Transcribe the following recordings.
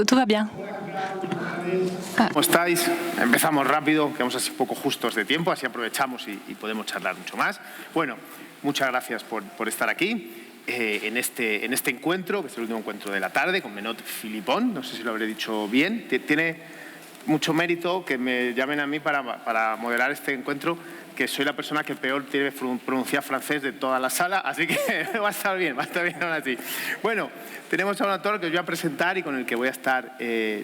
Tout va bien. ¿Cómo estáis? Empezamos rápido, quedamos así poco justos de tiempo, así aprovechamos y podemos charlar mucho más. Bueno, muchas gracias por estar aquí en este encuentro, que es el último encuentro de la tarde, con Menot Philippon. No sé si lo habré dicho bien. Tiene mucho mérito que me llamen a mí para moderar este encuentro, que soy la persona que peor tiene pronunciar francés de toda la sala, así que va a estar bien aún así. Bueno, tenemos a un autor que os voy a presentar y con el que voy a estar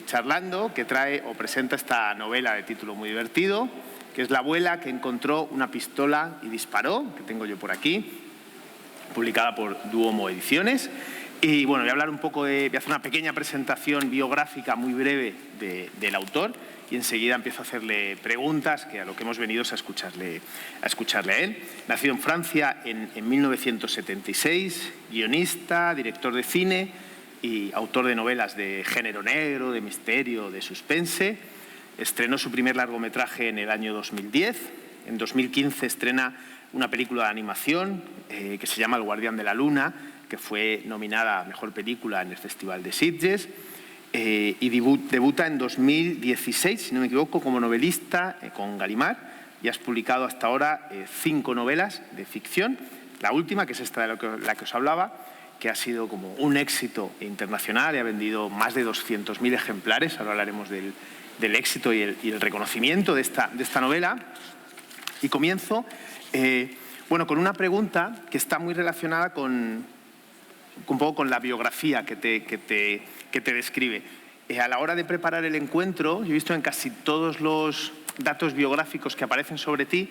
charlando, que trae o presenta esta novela de título muy divertido, que es La abuela que encontró una pistola y disparó, que tengo yo por aquí, publicada por Duomo Ediciones. Y bueno, voy a hablar un poco voy a hacer una pequeña presentación biográfica muy breve del autor y enseguida empiezo a hacerle preguntas, que a lo que hemos venido es a escucharle a él. Nacido en Francia en 1976, guionista, director de cine y autor de novelas de género negro, de misterio, de suspense. Estrenó su primer largometraje en el año 2010. En 2015 estrena una película de animación que se llama El guardián de la luna, que fue nominada a Mejor Película en el Festival de Sitges, y debuta en 2016, si no me equivoco, como novelista con Gallimard, y has publicado hasta ahora 5 novelas de ficción. La última, que es esta de la que os hablaba, que ha sido como un éxito internacional y ha vendido más de 200.000 ejemplares. Ahora hablaremos del éxito y el reconocimiento de esta novela. Y comienzo con una pregunta que está muy relacionada un poco con la biografía que te describe. A la hora de preparar el encuentro, yo he visto en casi todos los datos biográficos que aparecen sobre ti,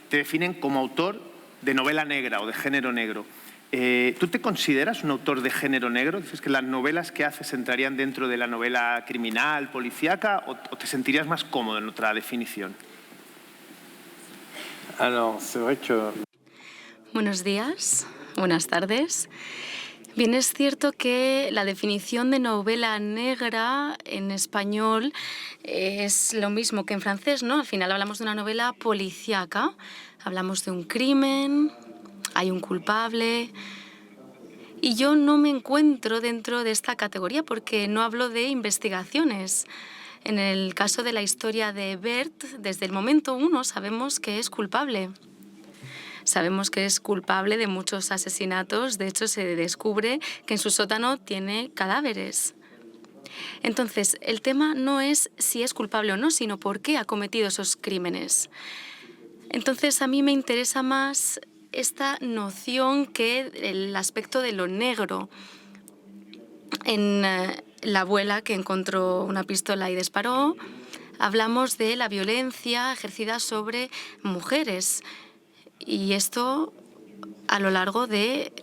te definen como autor de novela negra o de género negro. ¿Tú te consideras un autor de género negro? ¿Dices que las novelas que haces entrarían dentro de la novela criminal, policíaca, o te sentirías más cómodo en otra definición? Buenos días, buenas tardes. Bien, es cierto que la definición de novela negra en español es lo mismo que en francés, ¿no? Al final hablamos de una novela policíaca, hablamos de un crimen, hay un culpable. Y yo no me encuentro dentro de esta categoría porque no hablo de investigaciones. En el caso de la historia de Bert, desde el momento 1 sabemos que es culpable. Sabemos que es culpable de muchos asesinatos. De hecho, se descubre que en su sótano tiene cadáveres. Entonces, el tema no es si es culpable o no, sino por qué ha cometido esos crímenes. Entonces, a mí me interesa más esta noción que el aspecto de lo negro. En La abuela que encontró una pistola y disparó, hablamos de la violencia ejercida sobre mujeres. Y esto a lo largo de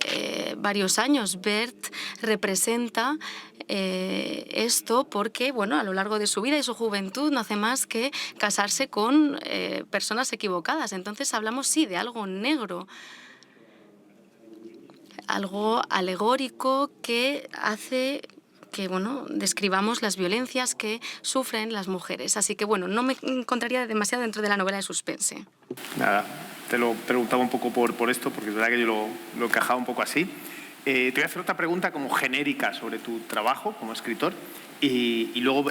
varios años. Bert representa esto porque, a lo largo de su vida y su juventud no hace más que casarse con personas equivocadas. Entonces hablamos, sí, de algo negro, algo alegórico que hace que, describamos las violencias que sufren las mujeres. Así que, no me encontraría demasiado dentro de la novela de suspense. Nada, te lo preguntaba un poco por esto, porque es verdad que yo lo encajaba un poco así. Te voy a hacer otra pregunta como genérica sobre tu trabajo como escritor y luego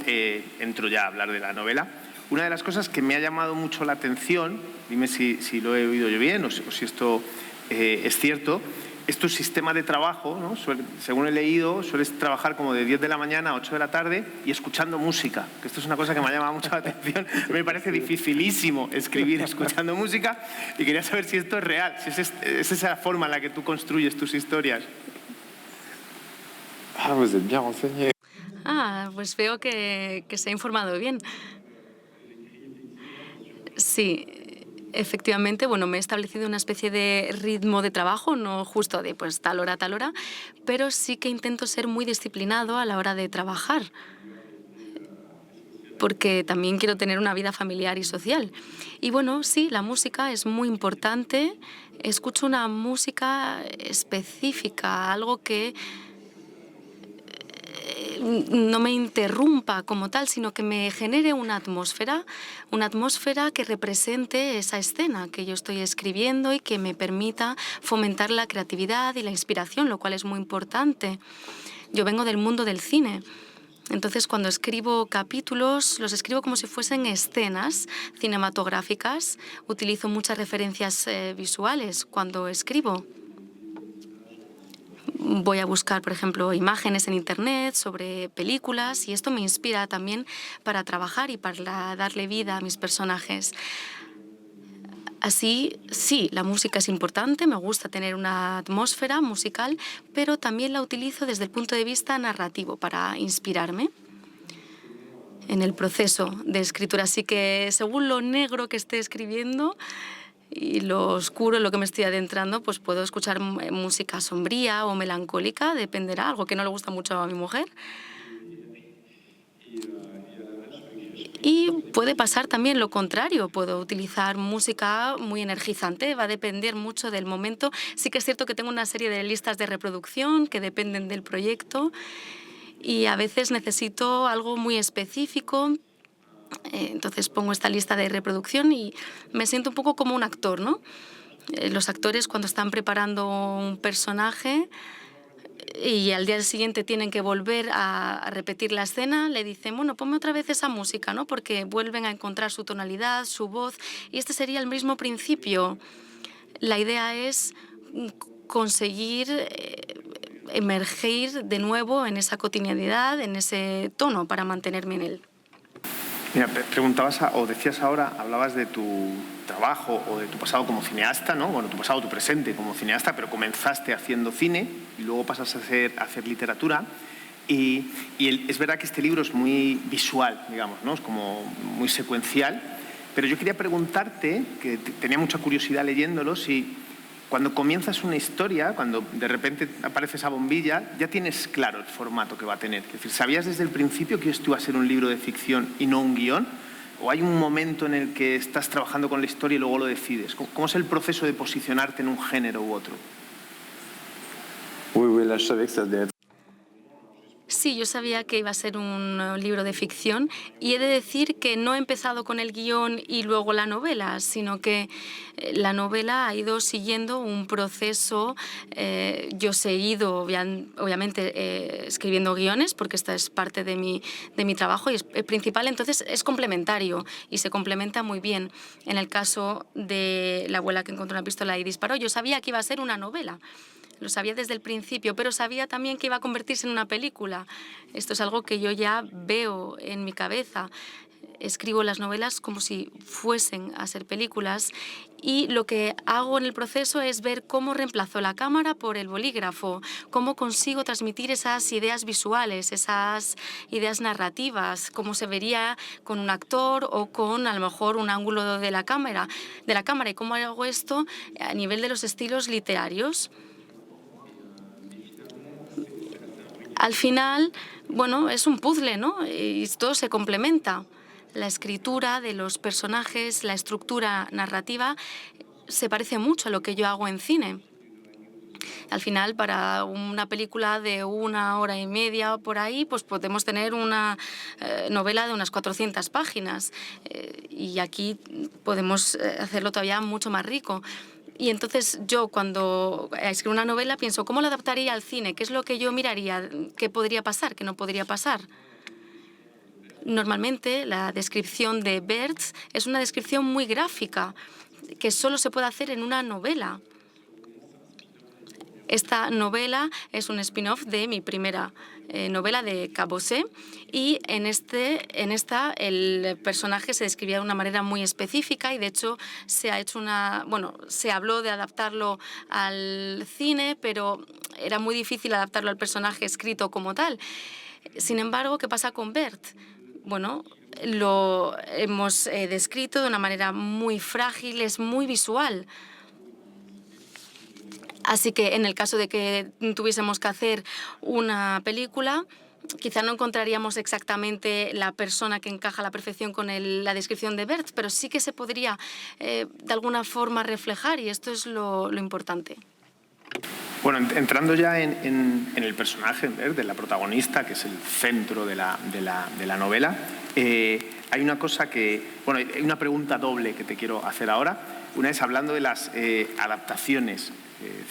entro ya a hablar de la novela. Una de las cosas que me ha llamado mucho la atención, dime si lo he oído yo bien o si esto es cierto, es tu sistema de trabajo, ¿no? Según he leído, sueles trabajar como de 10 de la mañana a 8 de la tarde y escuchando música, que esto es una cosa que me ha llamado mucho la atención. Me parece dificilísimo escribir escuchando música y quería saber si esto es real, si es esa forma en la que tú construyes tus historias. Vous êtes bien renseigné. Pues veo que se ha informado bien. Sí. Efectivamente, me he establecido una especie de ritmo de trabajo, no justo de tal hora a tal hora, pero sí que intento ser muy disciplinado a la hora de trabajar, porque también quiero tener una vida familiar y social. Y sí, la música es muy importante. Escucho una música específica, algo que no me interrumpa como tal, sino que me genere una atmósfera que represente esa escena que yo estoy escribiendo y que me permita fomentar la creatividad y la inspiración, lo cual es muy importante. Yo vengo del mundo del cine Entonces, cuando escribo capítulos, los escribo como si fuesen escenas cinematográficas. Utilizo muchas referencias visuales cuando escribo. Voy a buscar, por ejemplo, imágenes en Internet sobre películas y esto me inspira también para trabajar y para darle vida a mis personajes. Así, sí, la música es importante, me gusta tener una atmósfera musical, pero también la utilizo desde el punto de vista narrativo para inspirarme en el proceso de escritura. Así que según lo negro que esté escribiendo y lo oscuro en lo que me estoy adentrando, pues puedo escuchar música sombría o melancólica, dependerá, algo que no le gusta mucho a mi mujer. Y puede pasar también lo contrario, puedo utilizar música muy energizante, va a depender mucho del momento. Sí que es cierto que tengo una serie de listas de reproducción que dependen del proyecto y a veces necesito algo muy específico. Entonces pongo esta lista de reproducción y me siento un poco como un actor, ¿no? Los actores cuando están preparando un personaje y al día siguiente tienen que volver a repetir la escena, le dicen, bueno, ponme otra vez esa música, ¿no? Porque vuelven a encontrar su tonalidad, su voz, y este sería el mismo principio. La idea es conseguir emergir de nuevo en esa cotidianidad, en ese tono, para mantenerme en él. Mira, preguntabas o decías ahora, hablabas de tu trabajo o de tu pasado como cineasta, ¿no? Bueno, tu pasado, tu presente como cineasta, pero comenzaste haciendo cine y luego pasas a hacer literatura. Es verdad que este libro es muy visual, digamos, ¿no? Es como muy secuencial. Pero yo quería preguntarte, que tenía mucha curiosidad leyéndolo, si cuando comienzas una historia, cuando de repente aparece esa bombilla, ya tienes claro el formato que va a tener. Es decir, ¿sabías desde el principio que esto iba a ser un libro de ficción y no un guión? ¿O hay un momento en el que estás trabajando con la historia y luego lo decides? ¿Cómo es el proceso de posicionarte en un género u otro? Sí, yo sabía que iba a ser un libro de ficción y he de decir que no he empezado con el guión y luego la novela, sino que la novela ha ido siguiendo un proceso. Yo he seguido, obviamente, escribiendo guiones porque esta es parte de mi trabajo y es principal, entonces es complementario y se complementa muy bien. En el caso de La abuela que encontró una pistola y disparó, yo sabía que iba a ser una novela. Lo sabía desde el principio, pero sabía también que iba a convertirse en una película. Esto es algo que yo ya veo en mi cabeza. Escribo las novelas como si fuesen a ser películas y lo que hago en el proceso es ver cómo reemplazo la cámara por el bolígrafo, cómo consigo transmitir esas ideas visuales, esas ideas narrativas, cómo se vería con un actor o con a lo mejor un ángulo de la cámara y cómo hago esto a nivel de los estilos literarios. Al final, bueno, es un puzzle, ¿no? Y todo se complementa. La escritura de los personajes, la estructura narrativa, se parece mucho a lo que yo hago en cine. Al final, para una película de 1 hora y media o por ahí, pues podemos tener una novela de unas 400 páginas. Y aquí podemos hacerlo todavía mucho más rico. Y entonces yo cuando escribo una novela pienso, ¿cómo la adaptaría al cine? ¿Qué es lo que yo miraría? ¿Qué podría pasar? ¿Qué no podría pasar? Normalmente la descripción de Berthe es una descripción muy gráfica que solo se puede hacer en una novela. Esta novela es un spin-off de mi primera novela de Caboset y en esta el personaje se describía de una manera muy específica y de hecho se habló de adaptarlo al cine, pero era muy difícil adaptarlo al personaje escrito como tal. Sin embargo, ¿qué pasa con Berthe? Bueno, lo hemos descrito de una manera muy frágil, es muy visual. Así que en el caso de que tuviésemos que hacer una película, quizá no encontraríamos exactamente la persona que encaja a la perfección con la descripción de Berthe, pero sí que se podría de alguna forma reflejar y esto es lo importante. Bueno, entrando ya en el personaje de la protagonista, que es el centro de la novela, hay una cosa hay una pregunta doble que te quiero hacer ahora. Una es hablando de las adaptaciones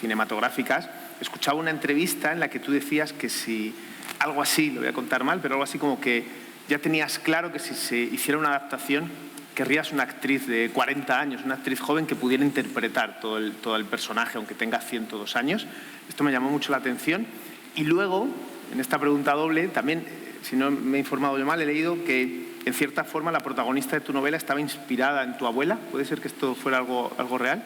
cinematográficas. Escuchaba una entrevista en la que tú decías que si algo así, lo voy a contar mal, pero algo así como que ya tenías claro que si se hiciera una adaptación, querrías una actriz de 40 años, una actriz joven que pudiera interpretar todo el personaje, aunque tenga 102 años. Esto me llamó mucho la atención. Y luego, en esta pregunta doble, también, si no me he informado yo mal, he leído que, en cierta forma, la protagonista de tu novela estaba inspirada en tu abuela. ¿Puede ser que esto fuera algo real?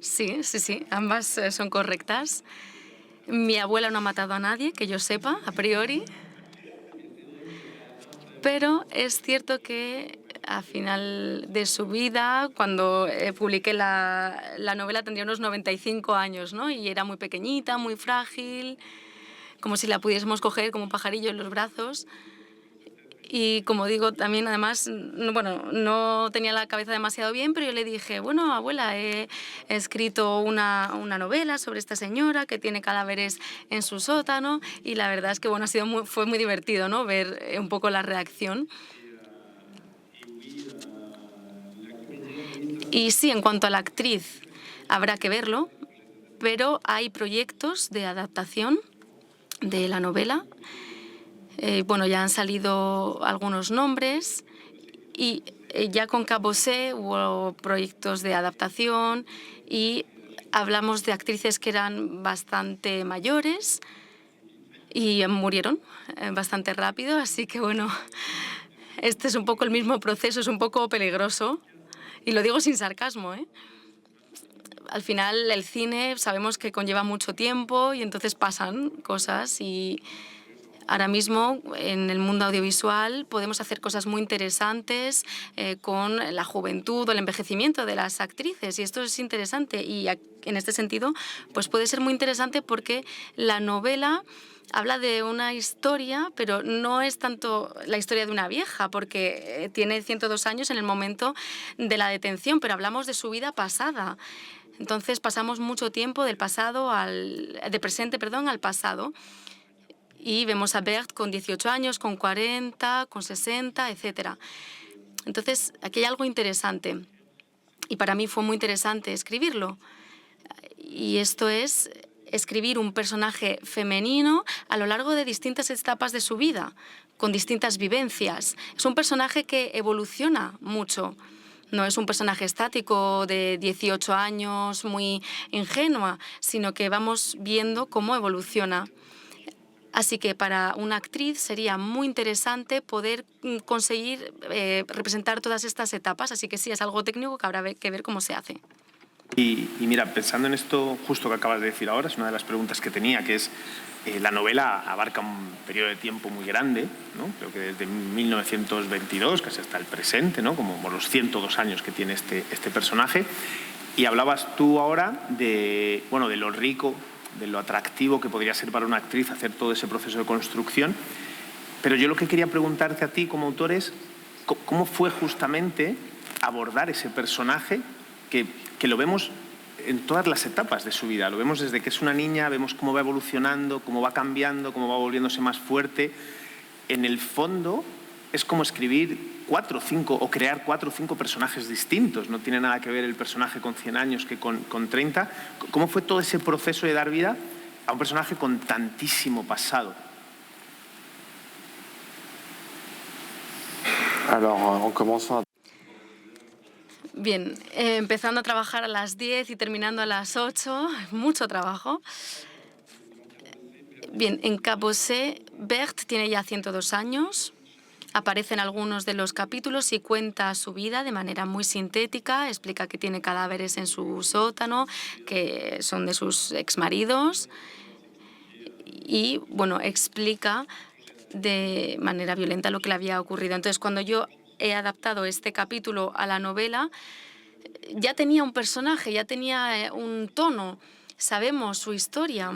Sí, ambas son correctas. Mi abuela no ha matado a nadie, que yo sepa, a priori. Pero es cierto que a final de su vida, cuando publiqué la novela, tendría unos 95 años, ¿no? Y era muy pequeñita, muy frágil, como si la pudiésemos coger como un pajarillo en los brazos. Y como digo, también además, no tenía la cabeza demasiado bien, pero yo le dije, bueno, abuela, he escrito una novela sobre esta señora que tiene cadáveres en su sótano, y la verdad es que fue muy divertido, ¿no? Ver un poco la reacción. Y sí, en cuanto a la actriz, habrá que verlo, pero hay proyectos de adaptación de la novela. Ya han salido algunos nombres y ya con Cabossé hubo proyectos de adaptación y hablamos de actrices que eran bastante mayores y murieron bastante rápido, así que este es un poco el mismo proceso, es un poco peligroso y lo digo sin sarcasmo, ¿eh? Al final el cine sabemos que conlleva mucho tiempo y entonces pasan cosas y ahora mismo, en el mundo audiovisual, podemos hacer cosas muy interesantes con la juventud o el envejecimiento de las actrices, y esto es interesante. Y en este sentido, pues puede ser muy interesante porque la novela habla de una historia, pero no es tanto la historia de una vieja, porque tiene 102 años en el momento de la detención, pero hablamos de su vida pasada. Entonces pasamos mucho tiempo del presente al pasado. Y vemos a Berthe con 18 años, con 40, con 60, etc. Entonces, aquí hay algo interesante. Y para mí fue muy interesante escribirlo. Y esto es escribir un personaje femenino a lo largo de distintas etapas de su vida, con distintas vivencias. Es un personaje que evoluciona mucho. No es un personaje estático de 18 años, muy ingenua, sino que vamos viendo cómo evoluciona. Así que para una actriz sería muy interesante poder conseguir representar todas estas etapas. Así que sí, es algo técnico que habrá que ver cómo se hace. Y mira, pensando en esto justo que acabas de decir ahora, es una de las preguntas que tenía, que es, la novela abarca un periodo de tiempo muy grande, ¿no? Creo que desde 1922, casi hasta el presente, ¿no? Como los 102 años que tiene este personaje. Y hablabas tú ahora de lo rico, de lo atractivo que podría ser para una actriz hacer todo ese proceso de construcción. Pero yo lo que quería preguntarte a ti como autor es, ¿cómo fue justamente abordar ese personaje que lo vemos en todas las etapas de su vida? Lo vemos desde que es una niña, vemos cómo va evolucionando, cómo va cambiando, cómo va volviéndose más fuerte. En el fondo es como escribir 4 o 5 o crear 4 o 5 personajes distintos. No tiene nada que ver el personaje con 100 años que con 30. ¿Cómo fue todo ese proceso de dar vida a un personaje con tantísimo pasado? Bien, empezando a trabajar a las 10 y terminando a las 8, mucho trabajo. Bien, en Cabossé, Berthe tiene ya 102 años. Aparece en algunos de los capítulos y cuenta su vida de manera muy sintética. Explica que tiene cadáveres en su sótano, que son de sus exmaridos. Y, explica de manera violenta lo que le había ocurrido. Entonces, cuando yo he adaptado este capítulo a la novela, ya tenía un personaje, ya tenía un tono. Sabemos su historia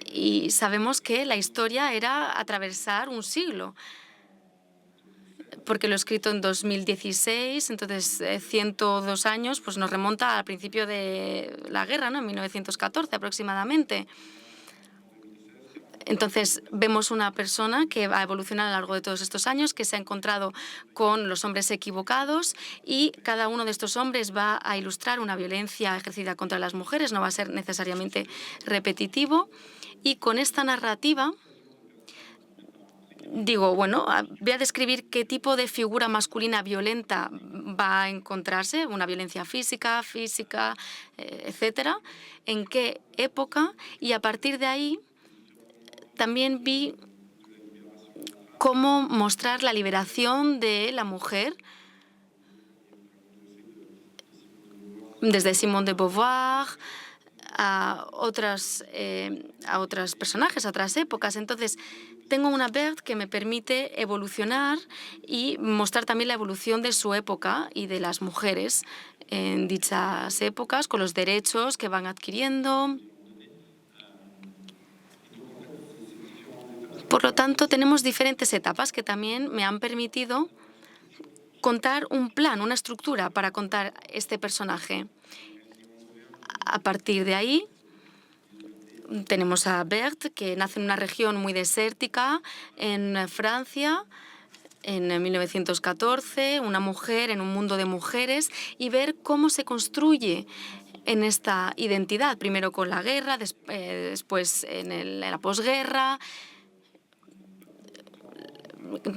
y sabemos que la historia era atravesar un siglo, porque lo he escrito en 2016, entonces 102 años, pues nos remonta al principio de la guerra, ¿no? En 1914 aproximadamente. Entonces, vemos una persona que va a evolucionar a lo largo de todos estos años, que se ha encontrado con los hombres equivocados y cada uno de estos hombres va a ilustrar una violencia ejercida contra las mujeres, no va a ser necesariamente repetitivo. Y con esta narrativa, digo, bueno, voy a describir qué tipo de figura masculina violenta va a encontrarse, una violencia física, etcétera, en qué época, y a partir de ahí también vi cómo mostrar la liberación de la mujer desde Simone de Beauvoir a otros personajes, a otras épocas. Entonces, tengo una Berthe que me permite evolucionar y mostrar también la evolución de su época y de las mujeres en dichas épocas, con los derechos que van adquiriendo. Por lo tanto, tenemos diferentes etapas que también me han permitido contar un plan, una estructura para contar este personaje. A partir de ahí, tenemos a Berthe, que nace en una región muy desértica en Francia, en 1914, una mujer en un mundo de mujeres, y ver cómo se construye en esta identidad, primero con la guerra, después en la posguerra.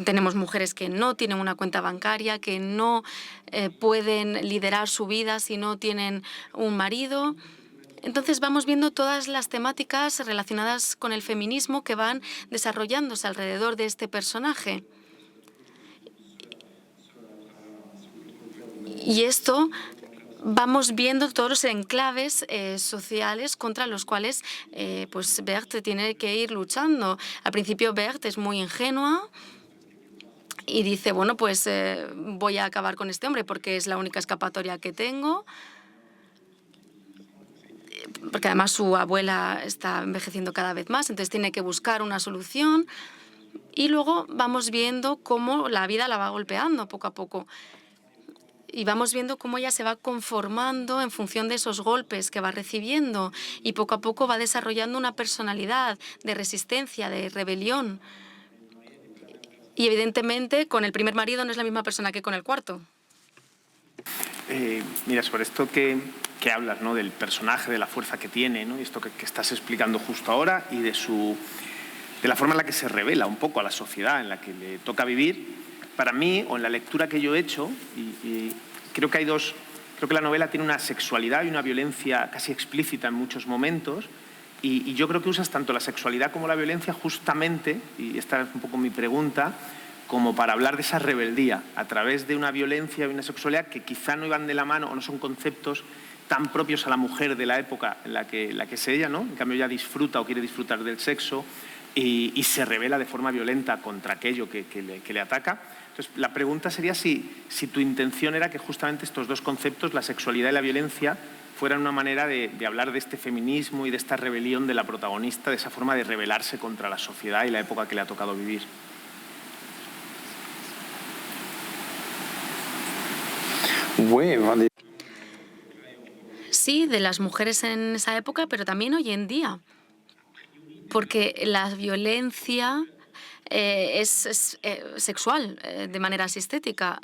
Tenemos mujeres que no tienen una cuenta bancaria, que no pueden liderar su vida si no tienen un marido. Entonces vamos viendo todas las temáticas relacionadas con el feminismo que van desarrollándose alrededor de este personaje. Y esto vamos viendo todos los enclaves sociales contra los cuales pues Berthe tiene que ir luchando. Al principio Berthe es muy ingenua y dice, bueno, pues voy a acabar con este hombre porque es la única escapatoria que tengo. Porque además su abuela está envejeciendo cada vez más, entonces tiene que buscar una solución. Y luego vamos viendo cómo la vida la va golpeando poco a poco. Y vamos viendo cómo ella se va conformando en función de esos golpes que va recibiendo y poco a poco va desarrollando una personalidad de resistencia, de rebelión. Y evidentemente con el primer marido no es la misma persona que con el cuarto. Mira, sobre esto que hablas, ¿no? Del personaje, de la fuerza que tiene, ¿no? Y esto que estás explicando justo ahora y de la forma en la que se revela un poco a la sociedad en la que le toca vivir, para mí, o en la lectura que yo he hecho, y creo que creo que la novela tiene una sexualidad y una violencia casi explícita en muchos momentos, y yo creo que usas tanto la sexualidad como la violencia justamente, y esta es un poco mi pregunta, como para hablar de esa rebeldía a través de una violencia y una sexualidad que quizá no iban de la mano o no son conceptos tan propios a la mujer de la época en la que es ella, ¿no? En cambio, ella disfruta o quiere disfrutar del sexo y se revela de forma violenta contra aquello que le ataca. Entonces, la pregunta sería si tu intención era que justamente estos dos conceptos, la sexualidad y la violencia, fueran una manera de hablar de este feminismo y de esta rebelión de la protagonista, de esa forma de rebelarse contra la sociedad y la época que le ha tocado vivir. Sí, de las mujeres en esa época, pero también hoy en día. Porque la violencia es sexual de manera sistemática.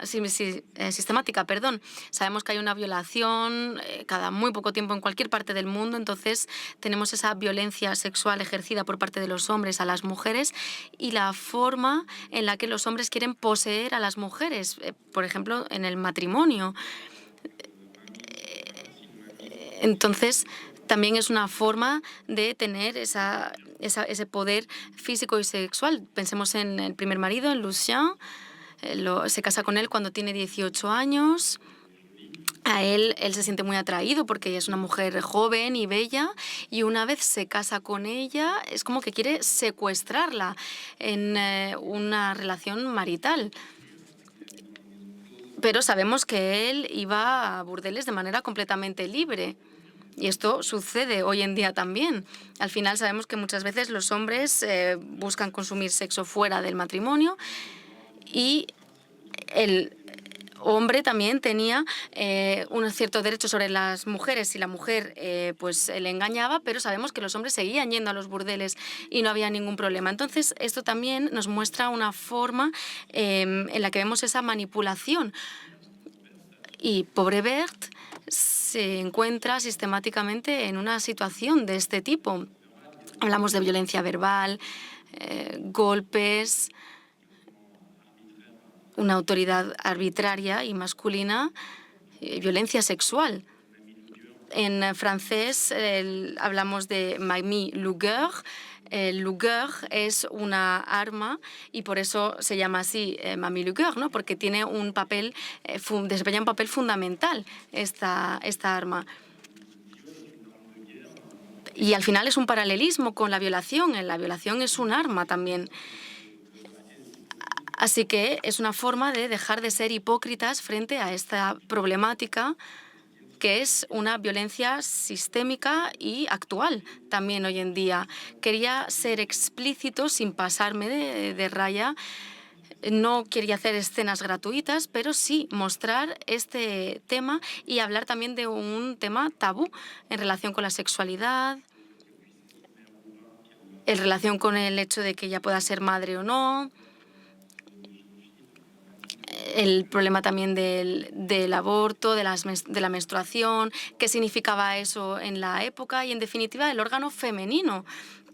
Sabemos que hay una violación cada muy poco tiempo en cualquier parte del mundo, entonces tenemos esa violencia sexual ejercida por parte de los hombres a las mujeres y la forma en la que los hombres quieren poseer a las mujeres, por ejemplo, en el matrimonio. Entonces, también es una forma de tener ese poder físico y sexual. Pensemos en el primer marido, en Lucien. Se casa con él cuando tiene 18 años. A él se siente muy atraído porque ella es una mujer joven y bella, y una vez se casa con ella es como que quiere secuestrarla en una relación marital. Pero sabemos que él iba a burdeles de manera completamente libre. Y esto sucede hoy en día también. Al final sabemos que muchas veces los hombres buscan consumir sexo fuera del matrimonio y el hombre también tenía unos ciertos derechos sobre las mujeres si la mujer pues le engañaba, pero sabemos que los hombres seguían yendo a los burdeles y no había ningún problema. Entonces, esto también nos muestra una forma en la que vemos esa manipulación. Y pobre Bert se encuentra sistemáticamente en una situación de este tipo. Hablamos de violencia verbal, golpes, una autoridad arbitraria y masculina, violencia sexual. En francés hablamos de mamie lugueur. El lugueur es una arma y por eso se llama así mamie lugueur, ¿no? Porque tiene un papel, desempeña un papel fundamental esta arma. Y al final es un paralelismo con la violación. La violación es un arma también. Así que es una forma de dejar de ser hipócritas frente a esta problemática que es una violencia sistémica y actual también hoy en día. Quería ser explícito sin pasarme de raya. No quería hacer escenas gratuitas, pero sí mostrar este tema y hablar también de un tema tabú en relación con la sexualidad, en relación con el hecho de que ella pueda ser madre o no, el problema también del aborto, de la menstruación, qué significaba eso en la época y, en definitiva, el órgano femenino,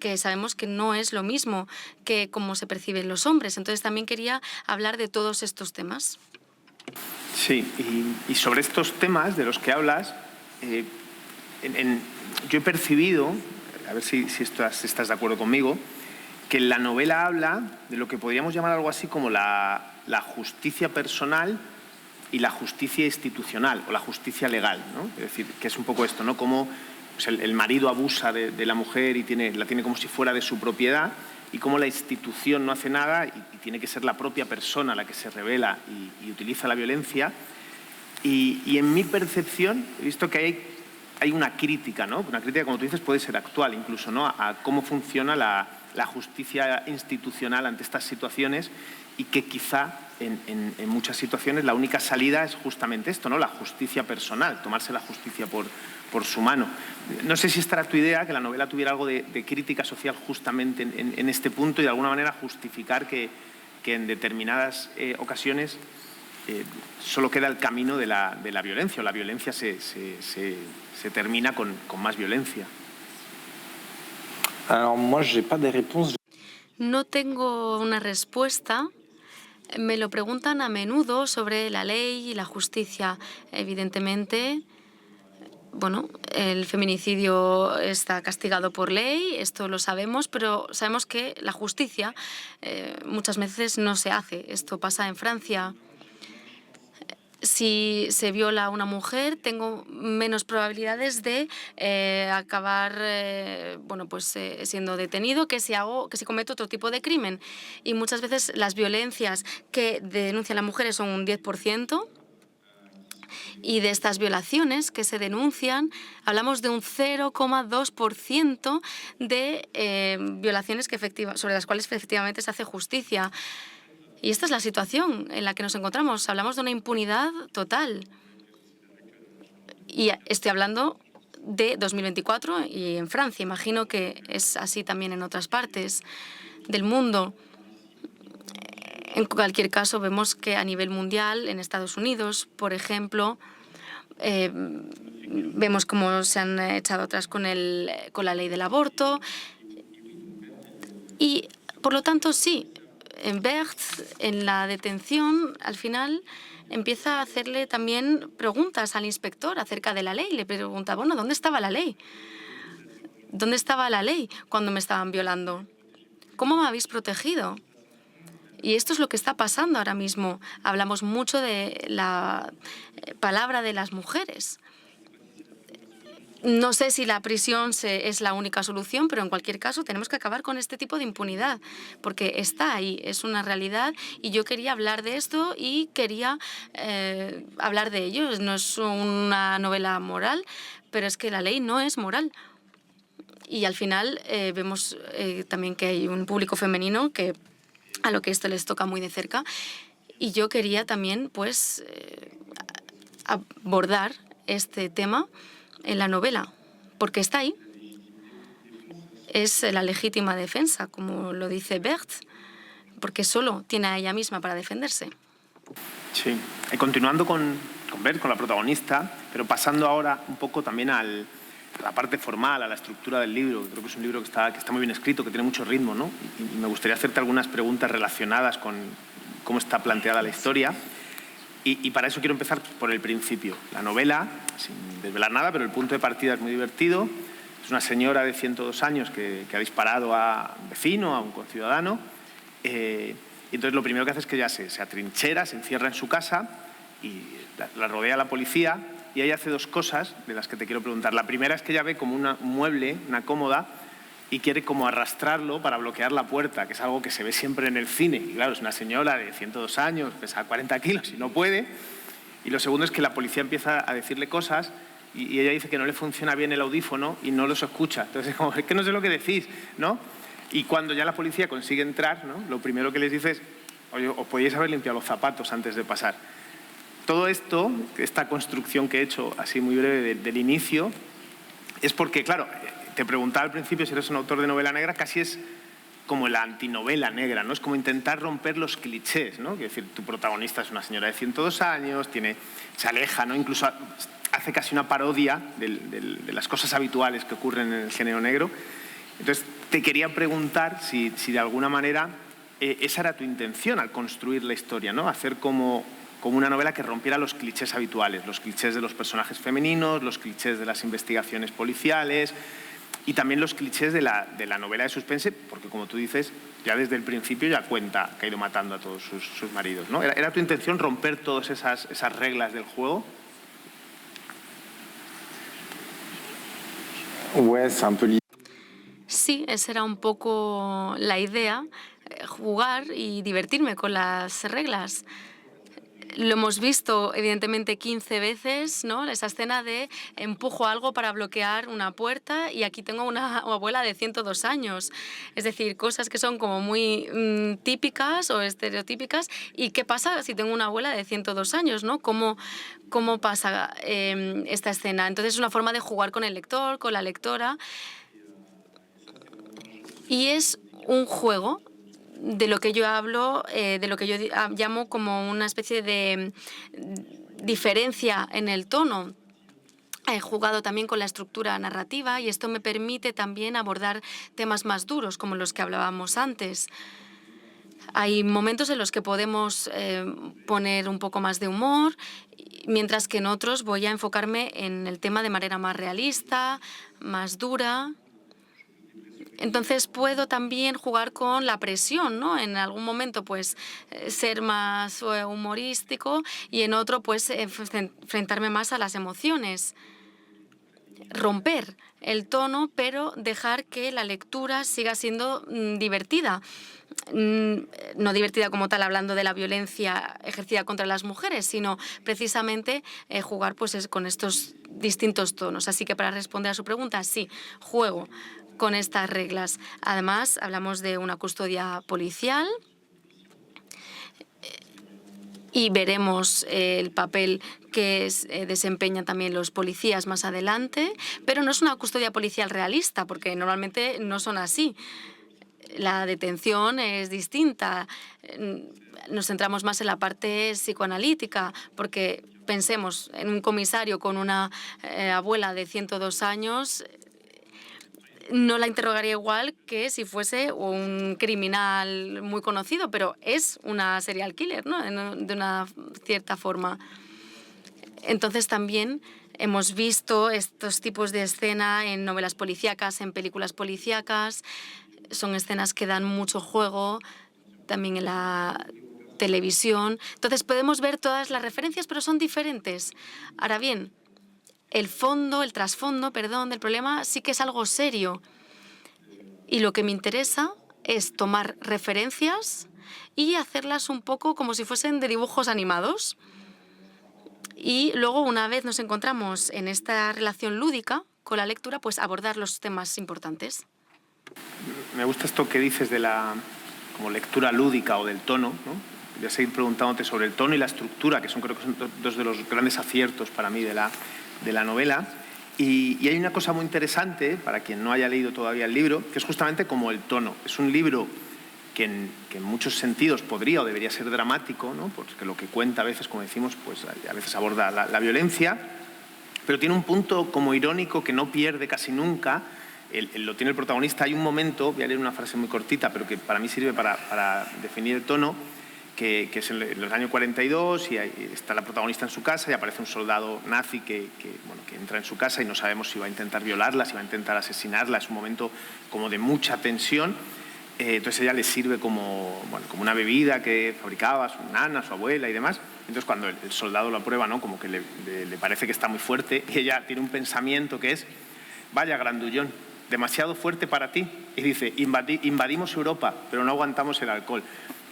que sabemos que no es lo mismo que cómo se perciben los hombres. Entonces, también quería hablar de todos estos temas. Sí, y sobre estos temas de los que hablas, yo he percibido, a ver si estás de acuerdo conmigo, que la novela habla de lo que podríamos llamar algo así como la justicia personal y la justicia institucional o la justicia legal, ¿no? Es decir, que es un poco esto, ¿no? Cómo pues el marido abusa de la mujer y la tiene como si fuera de su propiedad, y cómo la institución no hace nada y tiene que ser la propia persona la que se revela y utiliza la violencia. Y en mi percepción he visto que hay una crítica, ¿no? Una crítica, como tú dices, puede ser actual incluso, ¿no? A cómo funciona la justicia institucional ante estas situaciones, y que quizá en muchas situaciones la única salida es justamente esto, ¿no? La justicia personal, tomarse la justicia por su mano. No sé si esta era tu idea, que la novela tuviera algo de crítica social justamente en este punto y de alguna manera justificar que en determinadas ocasiones solo queda el camino de la violencia, o la violencia se termina con más violencia. No tengo una respuesta. Me lo preguntan a menudo sobre la ley y la justicia. Evidentemente, bueno, el feminicidio está castigado por ley, esto lo sabemos, pero sabemos que la justicia muchas veces no se hace. Esto pasa en Francia. Si se viola a una mujer, tengo menos probabilidades de acabar siendo detenido que si cometo otro tipo de crimen. Y muchas veces las violencias que denuncian las mujeres son un 10%. Y de estas violaciones que se denuncian, hablamos de un 0,2% de violaciones sobre las cuales efectivamente se hace justicia. Y esta es la situación en la que nos encontramos. Hablamos de una impunidad total. Y estoy hablando de 2024 y en Francia. Imagino que es así también en otras partes del mundo. En cualquier caso, vemos que a nivel mundial, en Estados Unidos, por ejemplo, vemos cómo se han echado atrás con la ley del aborto. Y, por lo tanto, sí, en Bert, en la detención, al final empieza a hacerle también preguntas al inspector acerca de la ley. Le pregunta, bueno, ¿dónde estaba la ley? ¿Dónde estaba la ley cuando me estaban violando? ¿Cómo me habéis protegido? Y esto es lo que está pasando ahora mismo. Hablamos mucho de la palabra de las mujeres. No sé si la prisión es la única solución, pero en cualquier caso tenemos que acabar con este tipo de impunidad, porque está ahí, es una realidad, y yo quería hablar de esto y quería hablar de ello. No es una novela moral, pero es que la ley no es moral. Y al final vemos también que hay un público femenino a lo que esto les toca muy de cerca. Y yo quería también, pues, abordar este tema en la novela, porque está ahí. Es la legítima defensa, como lo dice Berthe, porque solo tiene a ella misma para defenderse. Sí, y continuando con Berthe, con la protagonista, pero pasando ahora un poco también a la parte formal, a la estructura del libro. Creo que es un libro que está muy bien escrito, que tiene mucho ritmo, ¿no? Y me gustaría hacerte algunas preguntas relacionadas con cómo está planteada la historia. Y para eso quiero empezar por el principio. La novela, sin desvelar nada, pero el punto de partida es muy divertido. Es una señora de 102 años que ha disparado a un vecino, a un conciudadano. Y entonces lo primero que hace es que ella se atrinchera, se encierra en su casa y la rodea la policía. Y ella hace dos cosas de las que te quiero preguntar. La primera es que ella ve como un mueble, una cómoda, y quiere como arrastrarlo para bloquear la puerta, que es algo que se ve siempre en el cine. Y claro, es una señora de 102 años, pesa 40 kilos y no puede. Y lo segundo es que la policía empieza a decirle cosas y ella dice que no le funciona bien el audífono y no los escucha. Entonces es como, es que no sé lo que decís, ¿no? Y cuando ya la policía consigue entrar, ¿no?, lo primero que les dice es, oye, os podíais haber limpiado los zapatos antes de pasar. Todo esto, esta construcción que he hecho así muy breve del inicio, es porque, claro, te preguntaba al principio si eres un autor de novela negra, casi es como la antinovela negra, ¿no? Es como intentar romper los clichés, ¿no? Es decir, tu protagonista es una señora de 102 años, se aleja, ¿no? Incluso hace casi una parodia de las cosas habituales que ocurren en el género negro. Entonces, te quería preguntar si de alguna manera esa era tu intención al construir la historia, ¿no? Hacer como una novela que rompiera los clichés habituales, los clichés de los personajes femeninos, los clichés de las investigaciones policiales y también los clichés de la novela de suspense, porque como tú dices, ya desde el principio ya cuenta que ha ido matando a todos sus maridos, ¿no? ¿Era tu intención romper todas esas reglas del juego? Sí, esa era un poco la idea, jugar y divertirme con las reglas. Lo hemos visto, evidentemente, 15 veces, ¿no? Esa escena de empujo algo para bloquear una puerta y aquí tengo una abuela de 102 años. Es decir, cosas que son como muy típicas o estereotípicas. ¿Y qué pasa si tengo una abuela de 102 años, ¿no? ¿Cómo pasa esta escena? Entonces es una forma de jugar con el lector, con la lectora. Y es un juego de lo que yo hablo, de lo que yo llamo como una especie de diferencia en el tono. He jugado también con la estructura narrativa y esto me permite también abordar temas más duros, como los que hablábamos antes. Hay momentos en los que podemos poner un poco más de humor, mientras que en otros voy a enfocarme en el tema de manera más realista, más dura. Entonces puedo también jugar con la presión, ¿no? En algún momento, pues, ser más humorístico y en otro, pues, enfrentarme más a las emociones. Romper el tono, pero dejar que la lectura siga siendo divertida. No divertida como tal, hablando de la violencia ejercida contra las mujeres, sino precisamente jugar pues, con estos distintos tonos. Así que para responder a su pregunta, sí, juego con estas reglas. Además, hablamos de una custodia policial y veremos el papel que desempeñan también los policías más adelante, pero no es una custodia policial realista, porque normalmente no son así. La detención es distinta. Nos centramos más en la parte psicoanalítica, porque pensemos en un comisario con una abuela de 102 años, no la interrogaría igual que si fuese un criminal muy conocido, pero es una serial killer, ¿no? De una cierta forma. Entonces también hemos visto estos tipos de escena en novelas policíacas, en películas policíacas. Son escenas que dan mucho juego, también en la televisión. Entonces podemos ver todas las referencias, pero son diferentes. Ahora bien, el trasfondo, del problema sí que es algo serio. Y lo que me interesa es tomar referencias y hacerlas un poco como si fuesen de dibujos animados. Y luego, una vez nos encontramos en esta relación lúdica con la lectura, pues abordar los temas importantes. Me gusta esto que dices de la como lectura lúdica o del tono, ¿no? voy a seguir preguntándote sobre el tono y la estructura, que creo que son dos de los grandes aciertos para mí de la novela. Y hay una cosa muy interesante, para quien no haya leído todavía el libro, que es justamente como el tono. Es un libro que en muchos sentidos podría o debería ser dramático, ¿no? Porque lo que cuenta a veces, como decimos, pues a veces aborda la violencia, pero tiene un punto como irónico que no pierde casi nunca. Lo tiene el protagonista. Hay un momento, voy a leer una frase muy cortita, pero que para mí sirve para definir el tono, que es en los años 42 y está la protagonista en su casa y aparece un soldado nazi que entra en su casa y no sabemos si va a intentar violarla, si va a intentar asesinarla. Es un momento como de mucha tensión. Entonces ella le sirve como una bebida que fabricaba su nana, su abuela y demás. Entonces cuando el soldado lo aprueba, ¿no? Como que le parece que está muy fuerte, y ella tiene un pensamiento que es: vaya grandullón, demasiado fuerte para ti. Y dice: invadimos Europa, pero no aguantamos el alcohol.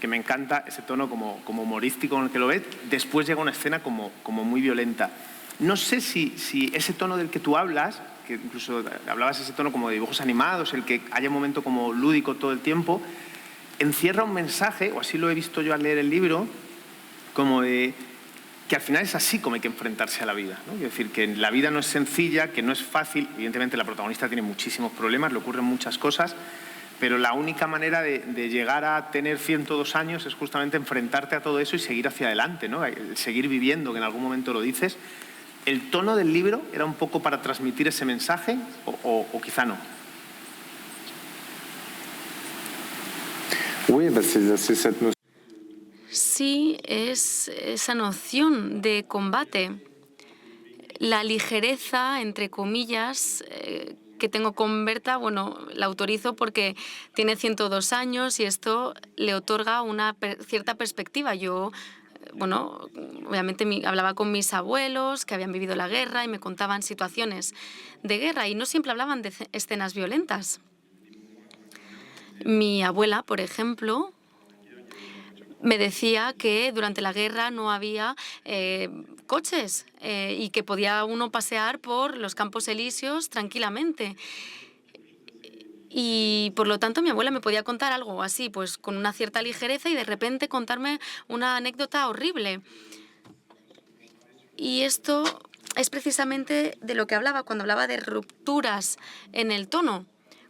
Que me encanta ese tono como humorístico en el que lo ves. Después llega una escena como muy violenta. No sé si ese tono del que tú hablas, que incluso hablabas ese tono como de dibujos animados, el que haya un momento como lúdico todo el tiempo, encierra un mensaje, o así lo he visto yo al leer el libro, como de que al final es así como hay que enfrentarse a la vida, ¿no? Es decir, que la vida no es sencilla, que no es fácil. Evidentemente la protagonista tiene muchísimos problemas, le ocurren muchas cosas, pero la única manera de llegar a tener 102 años es justamente enfrentarte a todo eso y seguir hacia adelante, ¿no? Seguir viviendo, que en algún momento lo dices. ¿El tono del libro era un poco para transmitir ese mensaje o quizá no? Sí, es esa noción de combate, la ligereza, entre comillas, que tengo con Berta. Bueno, la autorizo porque tiene 102 años y esto le otorga una cierta perspectiva. Yo, obviamente hablaba con mis abuelos que habían vivido la guerra y me contaban situaciones de guerra y no siempre hablaban de escenas violentas. Mi abuela, por ejemplo, me decía que durante la guerra no había coches y que podía uno pasear por los Campos Elíseos tranquilamente. Y por lo tanto mi abuela me podía contar algo así, pues con una cierta ligereza, y de repente contarme una anécdota horrible. Y esto es precisamente de lo que hablaba cuando hablaba de rupturas en el tono.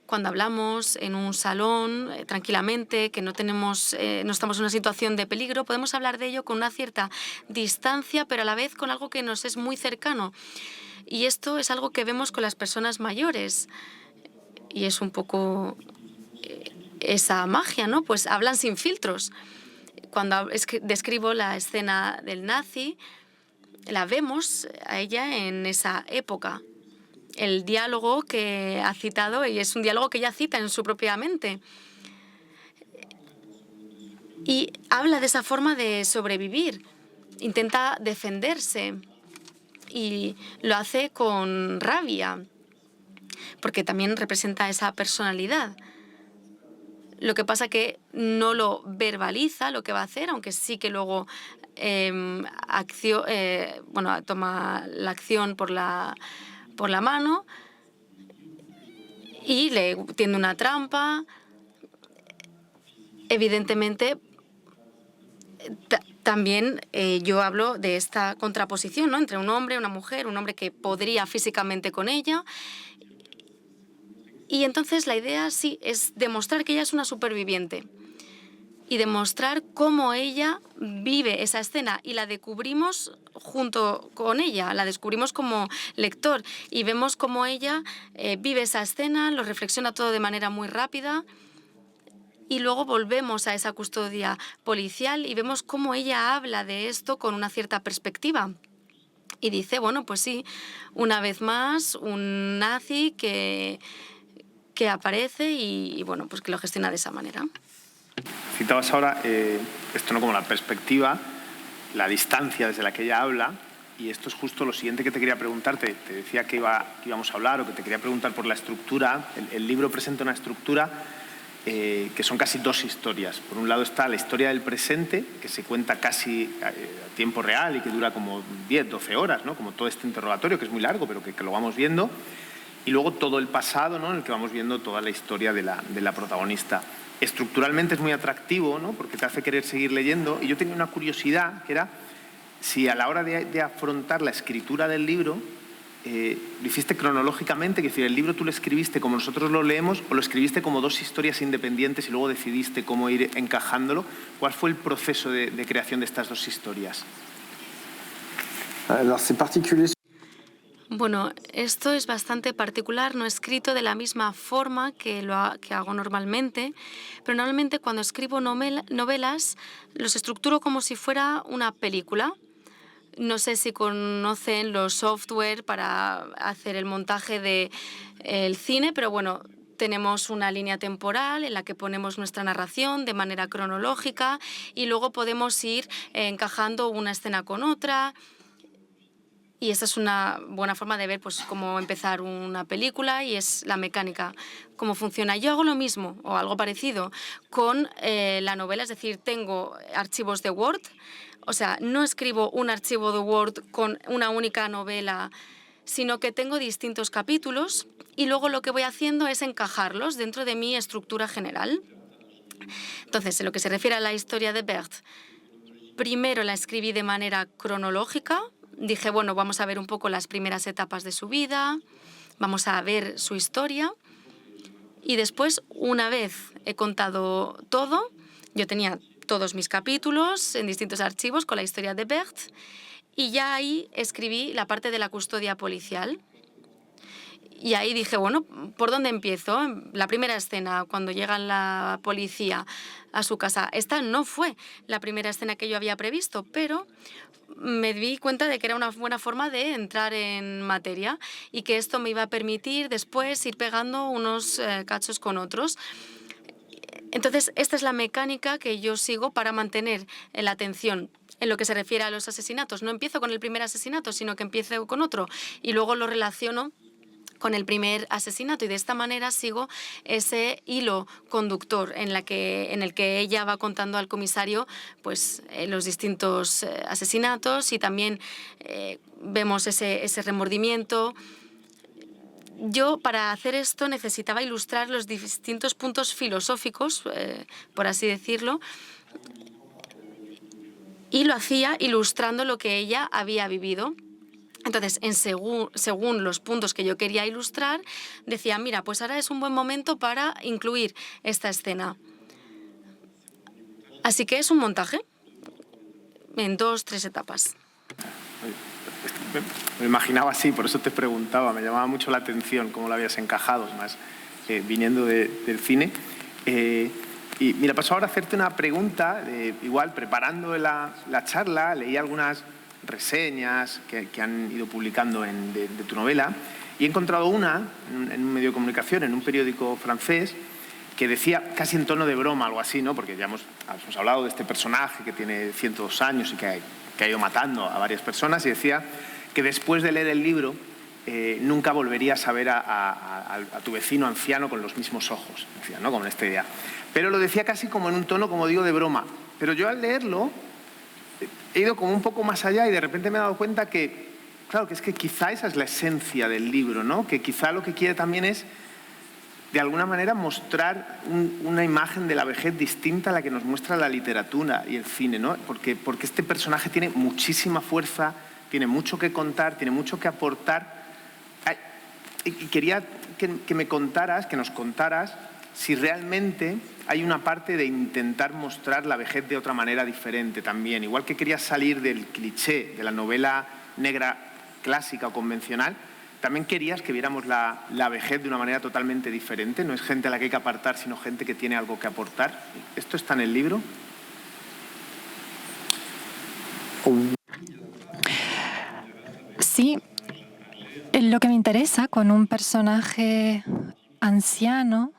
Cuando hablamos en un salón tranquilamente, que no estamos en una situación de peligro, podemos hablar de ello con una cierta distancia, pero a la vez con algo que nos es muy cercano. Y esto es algo que vemos con las personas mayores. Y es un poco esa magia, ¿no? Pues hablan sin filtros. Cuando describo la escena del nazi, la vemos a ella en esa época. El diálogo que ha citado, y es un diálogo que ella cita en su propia mente. Y habla de esa forma de sobrevivir. Intenta defenderse y lo hace con rabia, porque también representa esa personalidad. Lo que pasa que no lo verbaliza lo que va a hacer, aunque sí que luego toma la acción por la mano y le tiende una trampa. Evidentemente, también yo hablo de esta contraposición, ¿no?, entre un hombre y una mujer, un hombre que podría físicamente con ella. Y entonces la idea sí es demostrar que ella es una superviviente y demostrar cómo ella vive esa escena, y la descubrimos junto con ella, la descubrimos como lector y vemos cómo ella vive esa escena, lo reflexiona todo de manera muy rápida. Y luego volvemos a esa custodia policial y vemos cómo ella habla de esto con una cierta perspectiva. Y dice, bueno, pues sí, una vez más, un nazi que aparece y bueno, pues que lo gestiona de esa manera. Citabas ahora esto, ¿no?, como la perspectiva, la distancia desde la que ella habla, y esto es justo lo siguiente que te quería preguntarte. Te decía que íbamos a hablar, o que te quería preguntar por la estructura. El libro presenta una estructura que son casi dos historias. Por un lado está la historia del presente, que se cuenta casi a tiempo real y que dura como 10, 12 horas, ¿no?, como todo este interrogatorio, que es muy largo, pero que lo vamos viendo. Y luego todo el pasado, ¿no?, en el que vamos viendo toda la historia de la protagonista. estructuralmente es muy atractivo, ¿no? Porque te hace querer seguir leyendo. Y yo tenía una curiosidad, que era si a la hora de afrontar la escritura del libro, lo hiciste cronológicamente, es decir, el libro tú lo escribiste como nosotros lo leemos o lo escribiste como dos historias independientes y luego decidiste cómo ir encajándolo. ¿Cuál fue el proceso de creación de estas dos historias? Bueno, esto es bastante particular, no escrito de la misma forma que que hago normalmente, pero normalmente cuando escribo novelas los estructuro como si fuera una película. No sé si conocen los software para hacer el montaje del cine, pero bueno, tenemos una línea temporal en la que ponemos nuestra narración de manera cronológica y luego podemos ir encajando una escena con otra. Y esta es una buena forma de ver pues, cómo empezar una película y es la mecánica, cómo funciona. Yo hago lo mismo o algo parecido con la novela, es decir, tengo archivos de Word, o sea, no escribo un archivo de Word con una única novela, sino que tengo distintos capítulos y luego lo que voy haciendo es encajarlos dentro de mi estructura general. Entonces, en lo que se refiere a la historia de Berthe, primero la escribí de manera cronológica. Dije, bueno, vamos a ver un poco las primeras etapas de su vida, vamos a ver su historia. Y después, una vez he contado todo, yo tenía todos mis capítulos en distintos archivos con la historia de Berthe y ya ahí escribí la parte de la custodia policial. Y ahí dije, bueno, ¿por dónde empiezo? La primera escena, cuando llega la policía a su casa. Esta no fue la primera escena que yo había previsto, pero me di cuenta de que era una buena forma de entrar en materia y que esto me iba a permitir después ir pegando unos cachos con otros. Entonces, esta es la mecánica que yo sigo para mantener la atención. En lo que se refiere a los asesinatos, no empiezo con el primer asesinato, sino que empiezo con otro y luego lo relaciono con el primer asesinato y de esta manera sigo ese hilo conductor en el que ella va contando al comisario pues, los distintos asesinatos y también vemos ese remordimiento. Yo para hacer esto necesitaba ilustrar los distintos puntos filosóficos, por así decirlo, y lo hacía ilustrando lo que ella había vivido. Entonces, según los puntos que yo quería ilustrar, decía, mira, pues ahora es un buen momento para incluir esta escena. Así que es un montaje en 2-3 etapas. Me imaginaba así, por eso te preguntaba, me llamaba mucho la atención cómo lo habías encajado, más viniendo del cine. Y mira, paso ahora a hacerte una pregunta, igual preparando la charla, leí algunas reseñas que han ido publicando de tu novela y he encontrado una en un medio de comunicación, en un periódico francés, que decía, casi en tono de broma, algo así, ¿no? Porque ya hemos hablado de este personaje que tiene 102 años y que ha ido matando a varias personas y decía que después de leer el libro nunca volverías a ver a tu vecino anciano con los mismos ojos, decía, ¿no? Como en esta idea. Pero lo decía casi como en un tono, como digo, de broma. Pero yo al leerlo he ido como un poco más allá y de repente me he dado cuenta que, claro, que es que quizá esa es la esencia del libro, ¿no? Que quizá lo que quiere también es, de alguna manera, mostrar una imagen de la vejez distinta a la que nos muestra la literatura y el cine, ¿no? Porque este personaje tiene muchísima fuerza, tiene mucho que contar, tiene mucho que aportar. Y quería que nos contaras si realmente hay una parte de intentar mostrar la vejez de otra manera diferente también. Igual que querías salir del cliché de la novela negra clásica o convencional, también querías que viéramos la vejez de una manera totalmente diferente. No es gente a la que hay que apartar, sino gente que tiene algo que aportar. ¿Esto está en el libro? Sí. Lo que me interesa con un personaje anciano,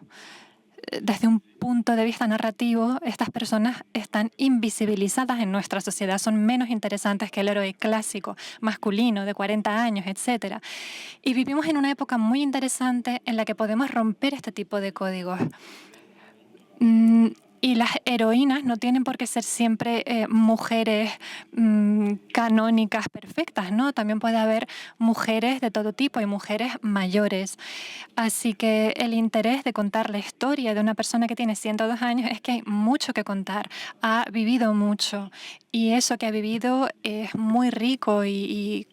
desde un punto de vista narrativo, estas personas están invisibilizadas en nuestra sociedad, son menos interesantes que el héroe clásico, masculino, de 40 años, etc. Y vivimos en una época muy interesante en la que podemos romper este tipo de códigos. Y las heroínas no tienen por qué ser siempre mujeres canónicas perfectas, ¿no? También puede haber mujeres de todo tipo y mujeres mayores. Así que el interés de contar la historia de una persona que tiene 102 años es que hay mucho que contar. Ha vivido mucho y eso que ha vivido es muy rico y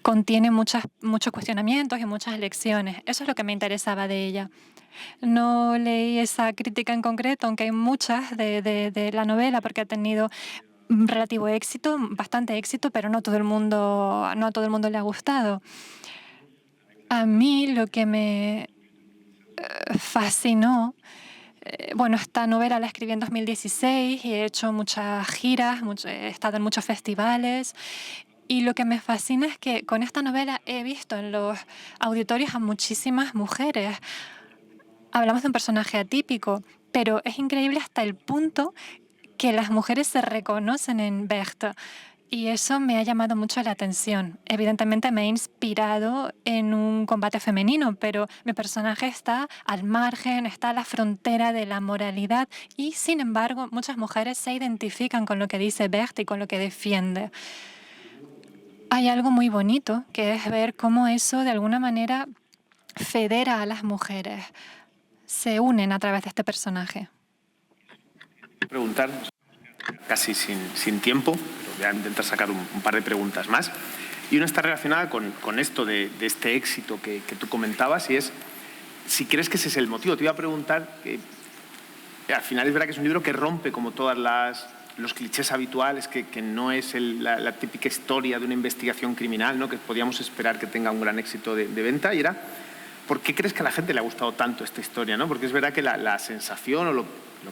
contiene muchos cuestionamientos y muchas lecciones. Eso es lo que me interesaba de ella. No leí esa crítica en concreto, aunque hay muchas de la novela, porque ha tenido relativo éxito, bastante éxito, pero no a todo el mundo le ha gustado. A mí lo que me fascinó, bueno, esta novela la escribí en 2016 y he hecho muchas giras, he estado en muchos festivales. Y lo que me fascina es que con esta novela he visto en los auditorios a muchísimas mujeres. Hablamos de un personaje atípico, pero es increíble hasta el punto que las mujeres se reconocen en Berthe. Y eso me ha llamado mucho la atención. Evidentemente me ha inspirado en un combate femenino, pero mi personaje está al margen, está a la frontera de la moralidad y, sin embargo, muchas mujeres se identifican con lo que dice Berthe y con lo que defiende. Hay algo muy bonito, que es ver cómo eso, de alguna manera, federa a las mujeres. Se unen a través de este personaje. Preguntar, casi sin tiempo, pero voy a intentar sacar un par de preguntas más. Y una está relacionada con esto de este éxito que tú comentabas, y es si crees que ese es el motivo. Te iba a preguntar, que al final es verdad que es un libro que rompe como todos los clichés habituales, que no es la típica historia de una investigación criminal, ¿no?, que podíamos esperar que tenga un gran éxito de venta, y era ¿por qué crees que a la gente le ha gustado tanto esta historia, ¿no? Porque es verdad que la sensación o lo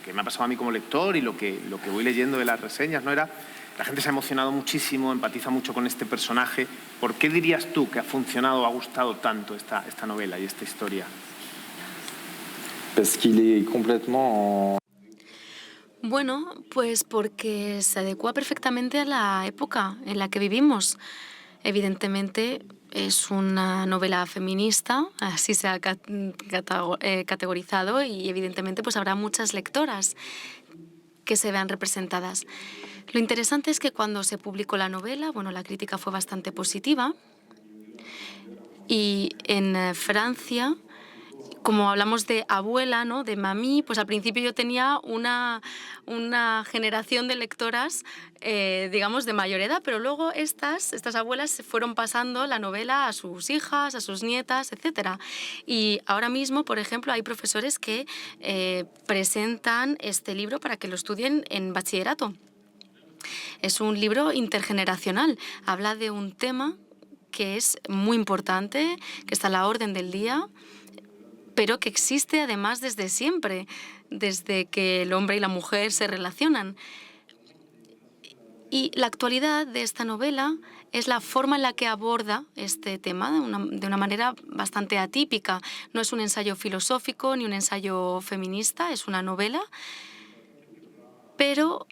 que me ha pasado a mí como lector y lo que voy leyendo de las reseñas, ¿no?, era la gente se ha emocionado muchísimo, empatiza mucho con este personaje. ¿Por qué dirías tú que ha funcionado o ha gustado tanto esta novela y esta historia? Parce qu'il est complètement Bueno, pues porque se adecua perfectamente a la época en la que vivimos. Evidentemente es una novela feminista, así se ha categorizado, y evidentemente pues habrá muchas lectoras que se vean representadas. Lo interesante es que cuando se publicó la novela, bueno, la crítica fue bastante positiva, y en Francia, como hablamos de abuela, ¿no?, de mamí, pues al principio yo tenía una generación de lectoras, digamos, de mayor edad, pero luego estas abuelas se fueron pasando la novela a sus hijas, a sus nietas, etc. Y ahora mismo, por ejemplo, hay profesores que presentan este libro para que lo estudien en bachillerato. Es un libro intergeneracional, habla de un tema que es muy importante, que está a la orden del día, pero que existe además desde siempre, desde que el hombre y la mujer se relacionan. Y la actualidad de esta novela es la forma en la que aborda este tema de una manera bastante atípica. No es un ensayo filosófico ni un ensayo feminista, es una novela, pero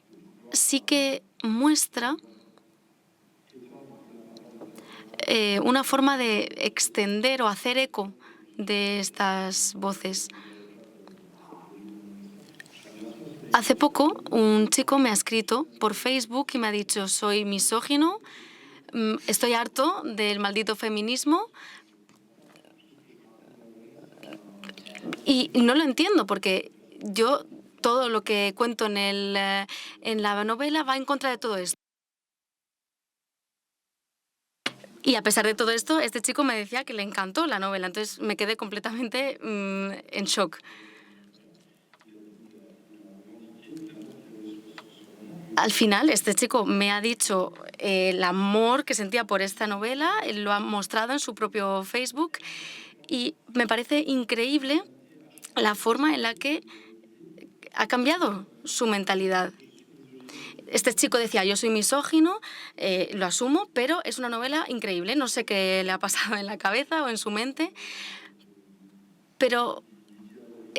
sí que muestra una forma de extender o hacer eco de estas voces. Hace poco un chico me ha escrito por Facebook y me ha dicho: soy misógino, estoy harto del maldito feminismo, y no lo entiendo porque yo todo lo que cuento en la novela va en contra de todo esto. Y a pesar de todo esto, este chico me decía que le encantó la novela, entonces me quedé completamente en shock. Al final, este chico me ha dicho el amor que sentía por esta novela, él lo ha mostrado en su propio Facebook, y me parece increíble la forma en la que ha cambiado su mentalidad. Este chico decía: yo soy misógino, lo asumo, pero es una novela increíble. No sé qué le ha pasado en la cabeza o en su mente, pero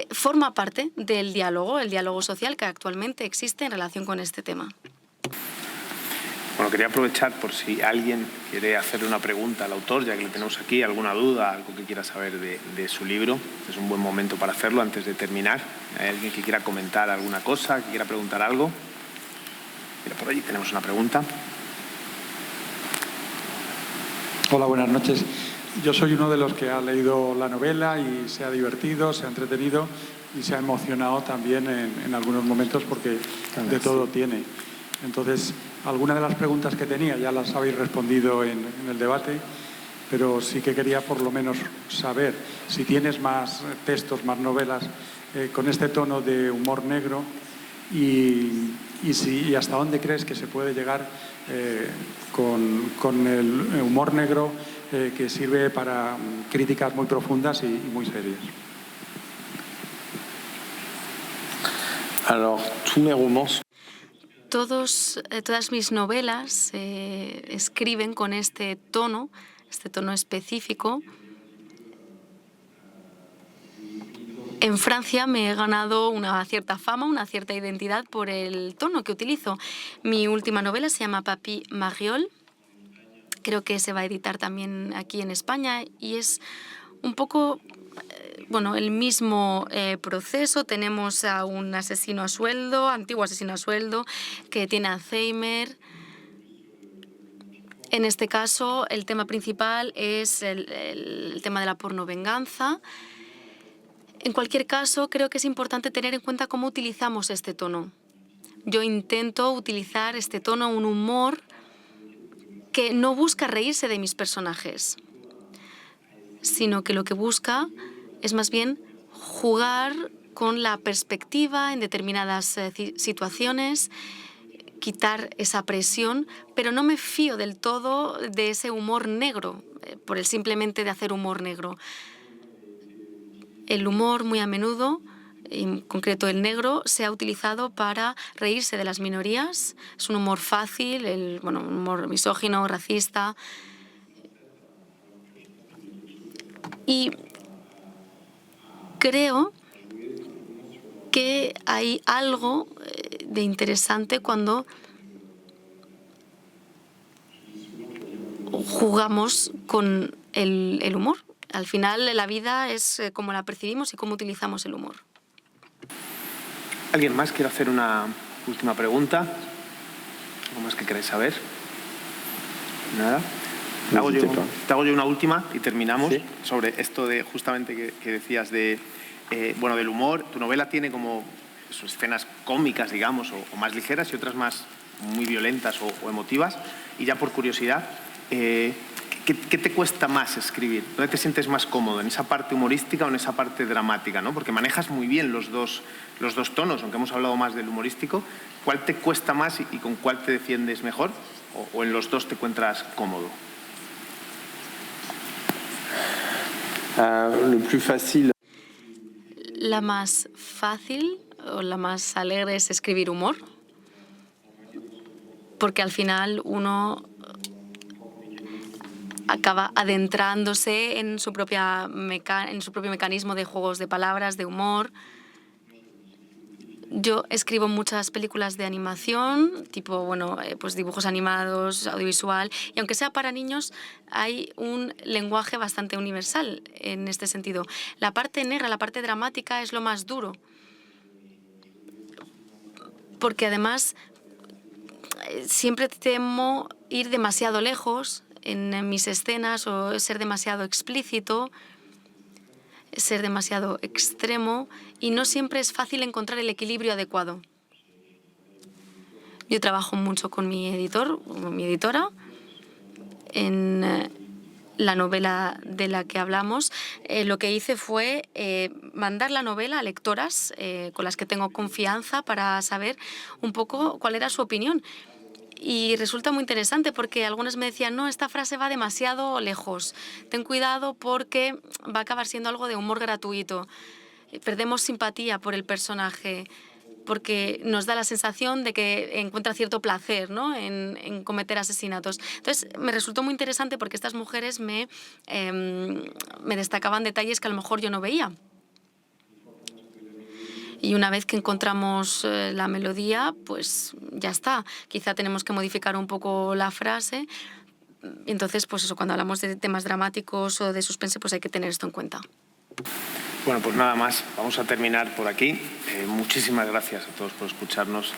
forma parte del diálogo, el diálogo social que actualmente existe en relación con este tema. Bueno, quería aprovechar por si alguien quiere hacerle una pregunta al autor, ya que le tenemos aquí, alguna duda, algo que quiera saber de su libro. Es un buen momento para hacerlo antes de terminar. ¿Hay alguien que quiera comentar alguna cosa, que quiera preguntar algo? Mira, por allí tenemos una pregunta. Hola, buenas noches. Yo soy uno de los que ha leído la novela y se ha divertido, se ha entretenido y se ha emocionado también en algunos momentos porque de todo tiene. Entonces, algunas de las preguntas que tenía ya las habéis respondido en el debate, pero sí que quería por lo menos saber si tienes más textos, más novelas con este tono de humor negro y hasta dónde crees que se puede llegar con el humor negro que sirve para críticas muy profundas y muy serias. Alors, tous mes romans. Todas mis novelas escriben con este tono específico. En Francia me he ganado una cierta fama, una cierta identidad por el tono que utilizo. Mi última novela se llama Papy Mariol. Creo que se va a editar también aquí en España y es un poco el mismo proceso. Tenemos a un asesino a sueldo, antiguo asesino a sueldo, que tiene Alzheimer. En este caso, el tema principal es el tema de la pornovenganza. En cualquier caso, creo que es importante tener en cuenta cómo utilizamos este tono. Yo intento utilizar este tono, un humor que no busca reírse de mis personajes, sino que lo que busca es más bien jugar con la perspectiva en determinadas situaciones, quitar esa presión, pero no me fío del todo de ese humor negro, por el simplemente de hacer humor negro. El humor muy a menudo, en concreto el negro, se ha utilizado para reírse de las minorías. Es un humor fácil, un humor misógino, racista. Y creo que hay algo de interesante cuando jugamos con el humor. Al final, la vida es como la percibimos y cómo utilizamos el humor. ¿Alguien más quiere hacer una última pregunta? ¿Algo más que queráis saber? ¿Nada? Te hago yo una última y terminamos. ¿Sí? Sobre esto de justamente que decías del humor. Tu novela tiene como sus escenas cómicas, digamos, o más ligeras y otras más muy violentas o emotivas. Y ya por curiosidad, ¿qué te cuesta más escribir? ¿Dónde te sientes más cómodo? ¿En esa parte humorística o en esa parte dramática, ¿no? Porque manejas muy bien los dos tonos, aunque hemos hablado más del humorístico. ¿Cuál te cuesta más y con cuál te defiendes mejor? ¿O en los dos te encuentras cómodo? Le plus facile. La más fácil o la más alegre es escribir humor, porque al final uno acaba adentrándose en su propio mecanismo de juegos de palabras, de humor. Yo escribo muchas películas de animación, tipo, pues dibujos animados, audiovisual, y aunque sea para niños, hay un lenguaje bastante universal en este sentido. La parte negra, la parte dramática es lo más duro, porque además siempre temo ir demasiado lejos en mis escenas o ser demasiado explícito, ser demasiado extremo, y no siempre es fácil encontrar el equilibrio adecuado. Yo trabajo mucho con mi editora, en la novela de la que hablamos. Lo que hice fue mandar la novela a lectoras con las que tengo confianza para saber un poco cuál era su opinión. Y resulta muy interesante porque algunas me decían, no, esta frase va demasiado lejos, ten cuidado porque va a acabar siendo algo de humor gratuito. Perdemos simpatía por el personaje porque nos da la sensación de que encuentra cierto placer, ¿no?, en cometer asesinatos. Entonces, me resultó muy interesante porque estas mujeres me destacaban detalles que a lo mejor yo no veía. Y una vez que encontramos la melodía, pues ya está. Quizá tenemos que modificar un poco la frase. Y entonces, pues eso, cuando hablamos de temas dramáticos o de suspense, pues hay que tener esto en cuenta. Bueno, pues nada más, vamos a terminar por aquí. Muchísimas gracias a todos por escucharnos,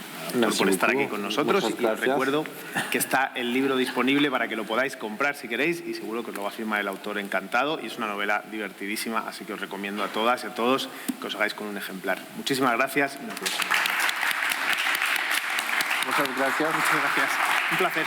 por estar aquí con nosotros. Y os recuerdo que está el libro disponible para que lo podáis comprar si queréis, y seguro que os lo va a firmar el autor encantado. Y es una novela divertidísima, así que os recomiendo a todas y a todos que os hagáis con un ejemplar. Muchísimas gracias y un aplauso. Muchas gracias. Muchas gracias. Un placer.